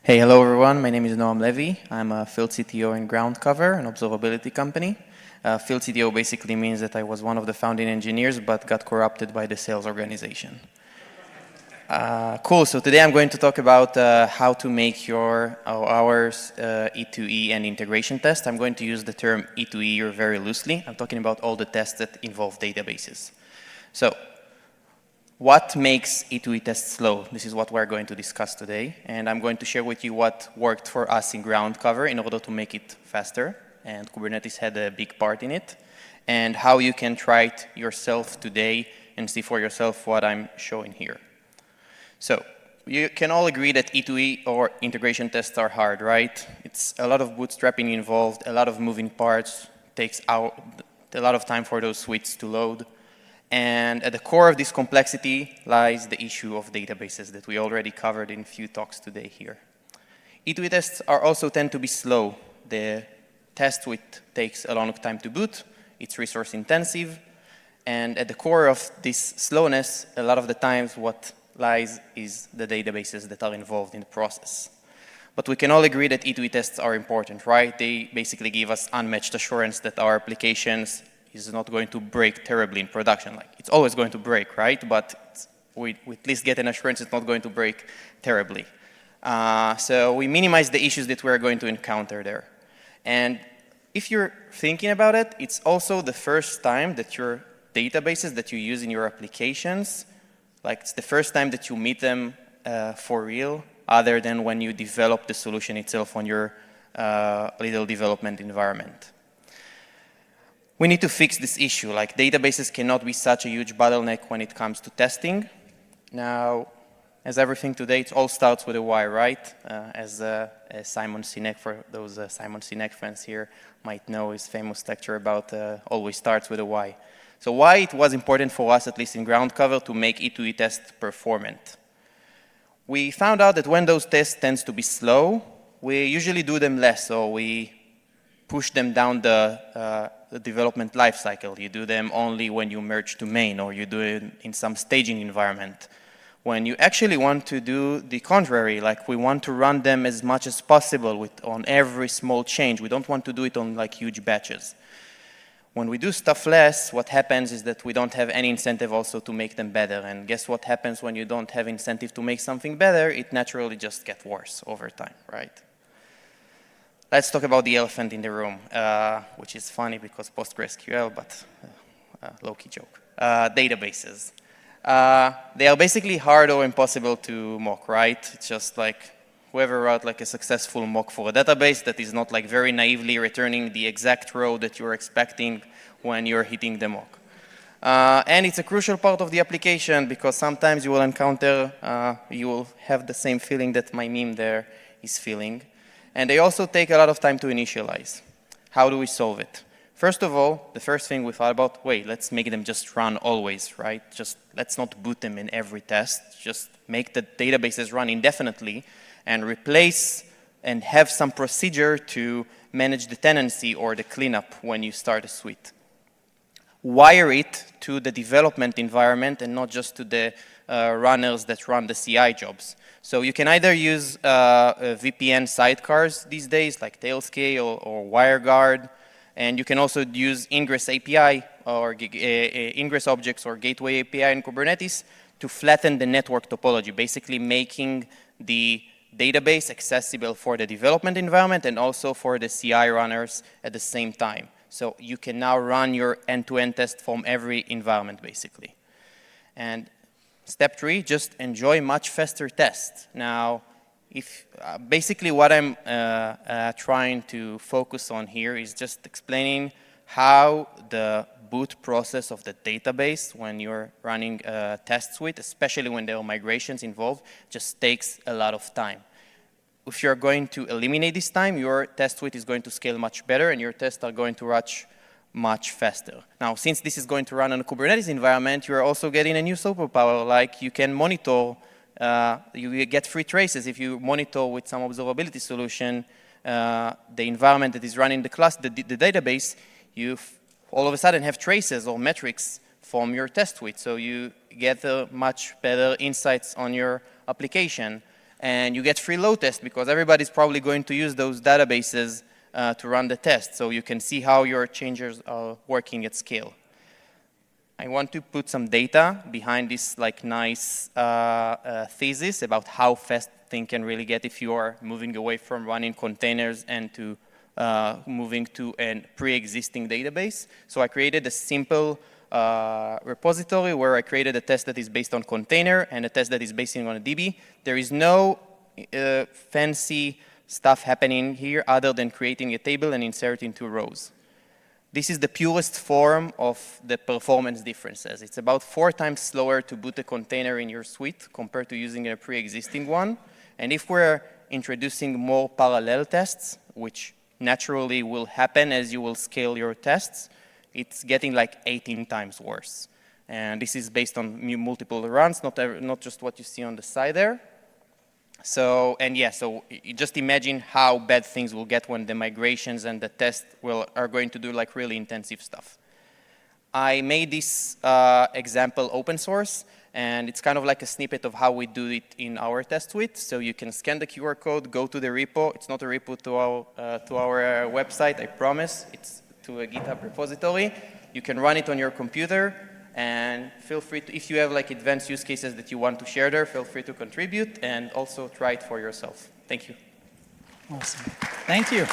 Hey, hello everyone. My name is Noam Levy. I'm a field CTO in Groundcover, an observability company. Field CTO basically means that I was one of the founding engineers, but got corrupted by the sales organization. Cool. So today I'm going to talk about how to make our E2E and integration test. I'm going to use the term E2E very loosely. I'm talking about all the tests that involve databases. So what makes E2E tests slow? This is what we're going to discuss today. And I'm going to share with you what worked for us in Groundcover in order to make it faster. And Kubernetes had a big part in it. And how you can try it yourself today and see for yourself what I'm showing here. So you can all agree that E2E or integration tests are hard, right? It's a lot of bootstrapping involved, a lot of moving parts, takes out a lot of time for those suites to load. And at the core of this complexity lies the issue of databases that we already covered in a few talks today here. E2E tests also tend to be slow. The test suite takes a long time to boot. It's resource intensive. And at the core of this slowness, a lot of the times what lies is the databases that are involved in the process. But we can all agree that E2E tests are important, right? They basically give us unmatched assurance that our applications is not going to break terribly in production. Like, it's always going to break, right? But we at least get an assurance it's not going to break terribly. So we minimize the issues that we're going to encounter there. And if you're thinking about it, it's also the first time that your databases that you use in your applications, like it's the first time that you meet them for real, other than when you develop the solution itself on your little development environment. We need to fix this issue. Like, databases cannot be such a huge bottleneck when it comes to testing. Now, as everything today, it all starts with a why, right? As Simon Sinek, for those Simon Sinek fans here, might know his famous lecture about always starts with a why. So why it was important for us, at least in Groundcover, to make E2E tests performant. We found out that when those tests tend to be slow, we usually do them less, so we push them down the development lifecycle. You do them only when you merge to main, or you do it in some staging environment. When you actually want to do the contrary, like we want to run them as much as possible on every small change. We don't want to do it on like huge batches. When we do stuff less, what happens is that we don't have any incentive also to make them better. And guess what happens when you don't have incentive to make something better? It naturally just gets worse over time, right? Let's talk about the elephant in the room, which is funny because PostgreSQL, but low-key joke. Databases. They are basically hard or impossible to mock, right? It's just like whoever wrote like a successful mock for a database that is not like very naively returning the exact row that you're expecting when you're hitting the mock. And it's a crucial part of the application because sometimes you will encounter, you will have the same feeling that my meme there is feeling. And they also take a lot of time to initialize. How do we solve it? First of all, the first thing we thought about, wait, let's make them just run always, right? Just let's not boot them in every test. Just make the databases run indefinitely and replace and have some procedure to manage the tenancy or the cleanup when you start a suite. Wire it to the development environment and not just to the runners that run the CI jobs. So you can either use VPN sidecars these days, like Tailscale or WireGuard, and you can also use Ingress API or Ingress objects or Gateway API in Kubernetes to flatten the network topology, basically making the database accessible for the development environment and also for the CI runners at the same time. So you can now run your end-to-end test from every environment, basically. And step 3, just enjoy much faster tests. Now, basically what I'm trying to focus on here is just explaining how the boot process of the database when you're running a test suite, especially when there are migrations involved, just takes a lot of time. If you're going to eliminate this time, your test suite is going to scale much better and your tests are going to run much faster. Now, since this is going to run on a Kubernetes environment, you're also getting a new superpower, like you can monitor, you get free traces if you monitor with some observability solution the environment that is running the database, you all of a sudden have traces or metrics from your test suite. So you get much better insights on your application. And you get free load test because everybody's probably going to use those databases to run the test. So you can see how your changers are working at scale. I want to put some data behind this like nice thesis about how fast things can really get if you are moving away from running containers and to moving to a pre-existing database. So I created a simple repository where I created a test that is based on container and a test that is based on a DB. There is no fancy stuff happening here other than creating a table and inserting 2 rows. This is the purest form of the performance differences. It's about 4 times slower to boot a container in your suite compared to using a pre-existing one. And if we're introducing more parallel tests, which naturally will happen as you will scale your tests, it's getting like 18 times worse. And this is based on multiple runs, not just what you see on the side there. So you just imagine how bad things will get when the migrations and the tests are going to do like really intensive stuff. I made this example open source, and it's kind of like a snippet of how we do it in our test suite. So you can scan the QR code, go to the repo. It's not a repo to our website, I promise. It's to a GitHub repository. You can run it on your computer. And feel free to, if you have like advanced use cases that you want to share there, feel free to contribute and also try it for yourself. Thank you. Awesome. Thank you.